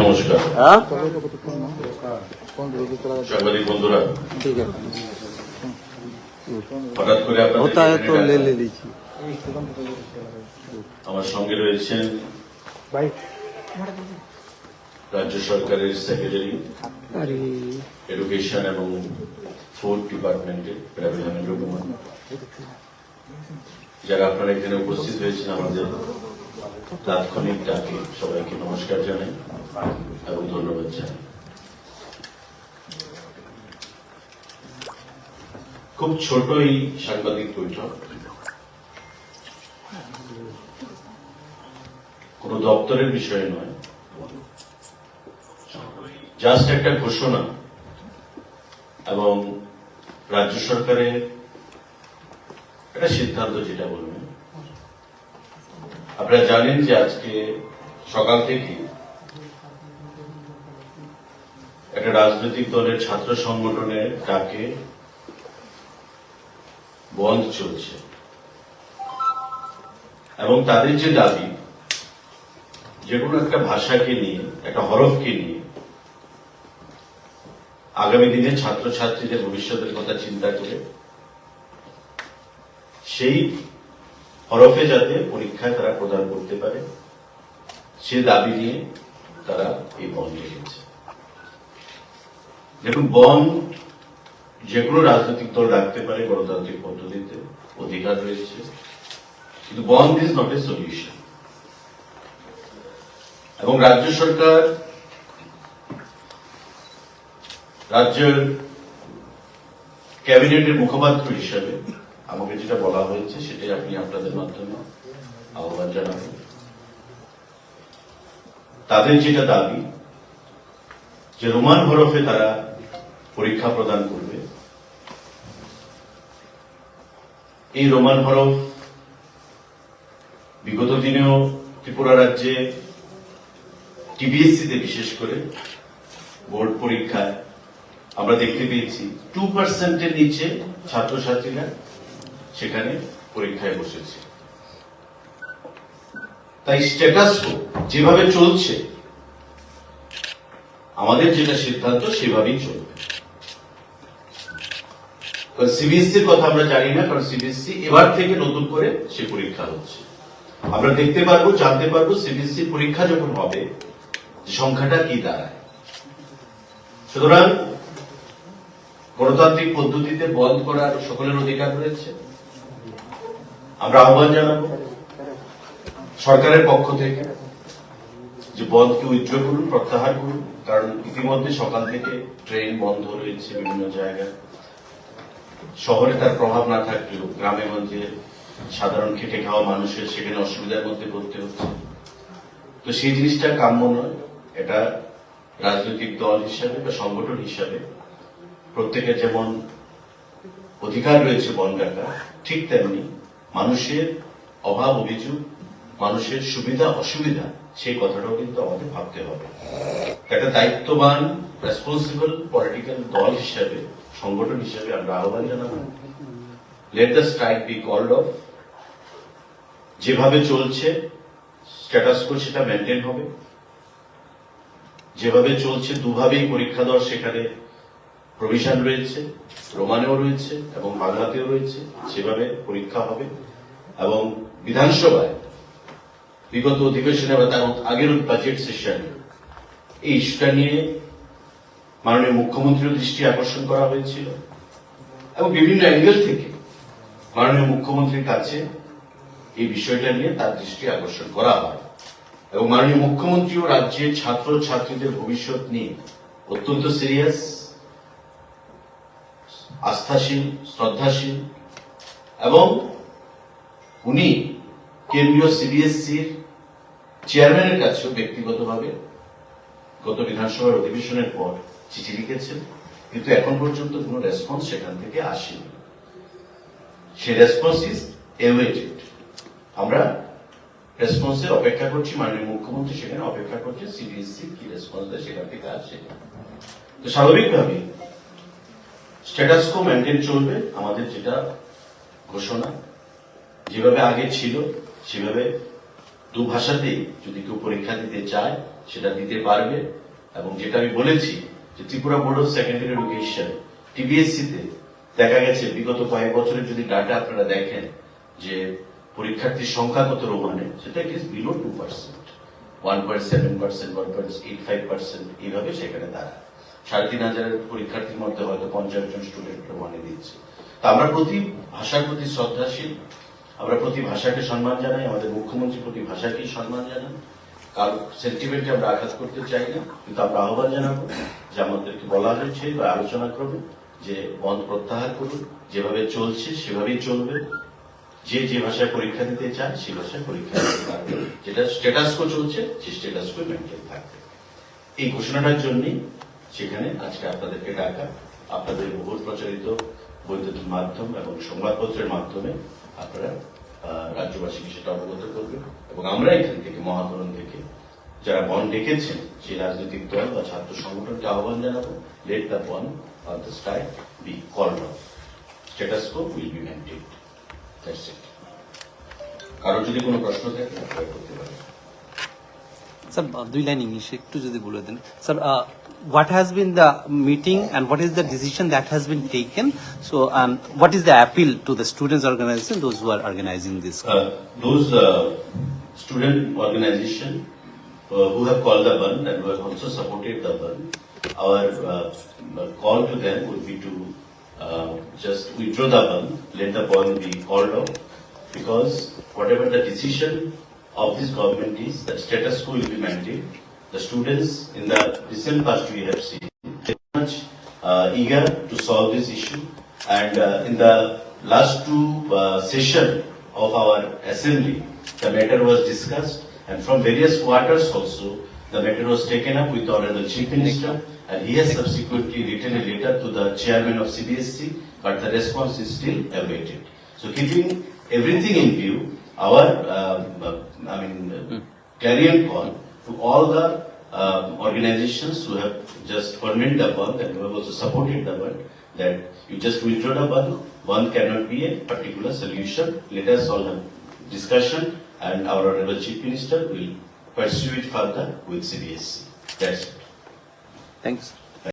নমস্কার সাংবাদিক বন্ধুরা, হঠাৎ করে আমার সঙ্গে রয়েছেন রাজ্য সরকারের সেক্রেটারি এডুকেশন এবং ফুড ডিপার্টমেন্টে প্রাবিধানেন্দ্র কুমার, যারা আপনারা এখানে উপস্থিত হয়েছেন আমাদের তাৎক্ষণিক ডাকে সবাইকে নমস্কার জানাই এবং ধন্যবাদ জানাই। খুব ছোট এই সাংবাদিক বৈঠক, কোন দপ্তরের বিষয় নয়, জাস্ট একটা ঘোষণা এবং রাজ্য সরকারের একটা সিদ্ধান্ত, যেটা বলবেন। আপনারা জানেন যে আজকে সকাল থেকে একটা রাজনৈতিক দলের ছাত্র সংগঠনের ডাকে বন্ধ চলছে এবং তাদের যে দাবি, যে কোনো একটা ভাষাকে নিয়ে, একটা হরফকে নিয়ে আগামী দিনে ছাত্রছাত্রীদের ভবিষ্যতের কথা চিন্তা করে সেই হরফে যাতে পরীক্ষায় তারা প্রদান করতে পারে, সে দাবি নিয়ে তারা এই বন্ধ রেখেছে। দেখুন, বন্ধ যে কোনো রাজনৈতিক দল রাখতে পারে, গণতান্ত্রিক পদ্ধতিতে অধিকার রয়েছে, কিন্তু বন্ধ ইজ নট এ সলিউশন। এবং রাজ্য সরকার, রাজ্যের ক্যাবিনেটের মুখপাত্র হিসেবে আমাকে যেটা বলা হয়েছে সেটাই আপনি আপনাদের মাধ্যমে আহ্বান জানাবেন। তাদের যেটা দাবি যে রোমান হরফে তারা পরীক্ষা প্রদান করবে, এই রোমান হরফ বিগত দিনেও ত্রিপুরা রাজ্যে টিবিএসসিতে বিশেষ করে বোর্ড পরীক্ষায় আমরা দেখতে পেয়েছি 2% নিচে ছাত্রছাত্রীরা সেখানে পরীক্ষায় বসেছে। তাই স্ট্যাটাস যেভাবে চলছে, আমাদের যেটা সিদ্ধান্ত সেভাবেই চলবে। সিবিএসসির কথা আমরা জানি না, কারণ সিবিএসসি এবার থেকে নতুন করে সে পরীক্ষা হচ্ছে। আমরা দেখতে পারবো, জানতে পারবো সিবিএসসি পরীক্ষা যখন হবে সংখ্যাটা কি দাঁড়ায়। সুতরাং গণতান্ত্রিক পদ্ধতিতে বন্ধ করার সকলের অধিকার রয়েছে। আমরা আহ্বান জানাবো সরকারের পক্ষ থেকে যে বন্ধকে উইথড্র করুন, প্রত্যাহার করুন, কারণ ইতিমধ্যে সকাল থেকে ট্রেন বন্ধ রয়েছে বিভিন্ন জায়গায়। শহরে তার প্রভাব না থাকলেও গ্রামে গঞ্জে সাধারণ খেটে খাওয়া মানুষের সেখানে অসুবিধার মধ্যে পড়তে হচ্ছে। তো সেই জিনিসটা কাম্য নয়। এটা রাজনৈতিক দল হিসাবে বা সংগঠন হিসাবে প্রত্যেকের যেমন অধিকার রয়েছে বন্ধ রাখা, ঠিক তেমনি মানুষের অভাব অভিযোগ, মানুষের সুবিধা অসুবিধা, সেই কথাটাও কিন্তু আমাদের ভাবতে হবে। একটা দায়িত্ববান রেসপন্সিবল পলিটিক্যাল দল হিসাবে, সংগঠন হিসাবে আমরা আহ্বান জানাবো, let the strike be called off. যেভাবে চলছে স্ট্যাটাস কো সেটা মেনটেন হবে। যেভাবে চলছে দুভাবেই পরীক্ষা দেওয়ার সেখানে প্রভিশন রয়েছে, রোমানেও রয়েছে এবং বাংলাতেও রয়েছে, সেভাবে পরীক্ষা হবে। এবং বিধানসভায় বিগত অধিবেশনে বা তার আগের বাজেট সেশনে এই ইস্যুটা নিয়ে মাননীয় মুখ্যমন্ত্রীর দৃষ্টি আকর্ষণ করা হয়েছিল এবং বিভিন্ন অ্যাঙ্গেল থেকে মাননীয় মুখ্যমন্ত্রীর কাছে এই বিষয়টা নিয়ে তার দৃষ্টি আকর্ষণ করা হয়। এবং মাননীয় মুখ্যমন্ত্রীও রাজ্যের ছাত্র ছাত্রীদের ভবিষ্যৎ নিয়ে অত্যন্ত সিরিয়াস, আস্থাশীল, শ্রদ্ধাশীল এবং উনি কেন্দ্রীয় সিবিএসসির চেয়ারম্যানের কাছেও ব্যক্তিগতভাবে গত বিধানসভার অধিবেশনের পর চিঠি লিখেছেন, কিন্তু এখন পর্যন্ত কোন রেসপন্স সেখান থেকে আসেনি। সেই রেসপন্স ইজ এওয়েটেড। আমরা রেসপন্সের অপেক্ষা করছি, মাননীয় মুখ্যমন্ত্রী সেখানে অপেক্ষা করছে সিবিএসসি কি রেসপন্স দেয় সেখান থেকে আসে। তো স্বাভাবিকভাবে স্ট্যাটাস কো মেনটেন চলবে। আমাদের যেটা ঘোষণা, যেভাবে আগে ছিল সেভাবে দু ভাষাতেই যদি কেউ পরীক্ষা দিতে চায় সেটা দিতে পারবে। এবং যেটা আমি বলেছি যে Tripura board of secondary education TBSC তে দেখা গেছে বিগত কয়েক বছরের যদি ডাটা আপনারা দেখেন যে পরীক্ষার্থীর সংখ্যা কত রোমানে, সেটা ইট ইজ বিলো 2%, 1.7%, 1.85% এইভাবে সেখানে দাঁড়ায়। 3,500 পরীক্ষার্থীর মধ্যে হয়তো 50 জন স্টুডেন্ট রোমানে দিচ্ছে। তা আমরা প্রতি ভাষার প্রতি শ্রদ্ধাশীল, আমরা প্রতি ভাষাকে সম্মান জানাই, আমাদের মুখ্যমন্ত্রী প্রতি ভাষাকেই সম্মান জানান। কারো সেন্টিমেন্টে আমরা আঘাত করতে চাই না, কিন্তু আমরা আহ্বান জানাবো যে আমাদেরকে বলা হয়েছে বা আলোচনা করবে যে বন্ধ প্রত্যাহার করুন, যেভাবে চলছে সেভাবেই চলবে। যে যে ভাষায় পরীক্ষা দিতে চায় সেই ভাষায় পরীক্ষা দিতে পারবে, যেটা স্ট্যাটাস কো চলছে সেই স্ট্যাটাস কো মেনটেন থাকবে। এই ঘোষণাটার জন্যই সেখানে আজকে আপনাদেরকে ডাকা। আপনাদের বহুল প্রচারিত বৈদ্যুতিক মাধ্যম এবং সংবাদপত্রের মাধ্যমে আপনারা রাজ্যবাসীকে সেটা অবগত করবেন। এবং আমরা এখান থেকে মহাকরণ থেকে যারা বন ডেকেছেন সেই রাজনৈতিক দল বা ছাত্র সংগঠনকে আহ্বান জানাবো, let the ban on the strike be called off, status quo will be maintained. That's it. কারো যদি কোনো প্রশ্ন থাকে আপনারা করতে পারেন। Sir, দুই লাইন ইংলিশে একটু যদি বলে দেন। Sir, what has been the meeting and what is the decision that has been taken? So, what is the appeal to the students' organization, those who are organizing this? Those student organization who have called the ban and who have also supported the ban, our call to them would be to just withdraw the ban, let the ban be called off, because whatever the decision of this government is, that status quo will be maintained. The students in the recent past we have seen very much eager to solve this issue, and in the last two session of our assembly, the matter was discussed, and from various quarters also the matter was taken up with the Honorable Chief Minister, and he has subsequently written a letter to the chairman of CBSC, but the response is still awaited. So keeping everything in view, our clarion call to all the organizations who have just permitted the band and who have also supported the band, that you just withdraw the band. Band cannot be a particular solution. Let us all have discussion, and our Honorable Chief Minister will pursue it further with CBSC. That's it. Thanks.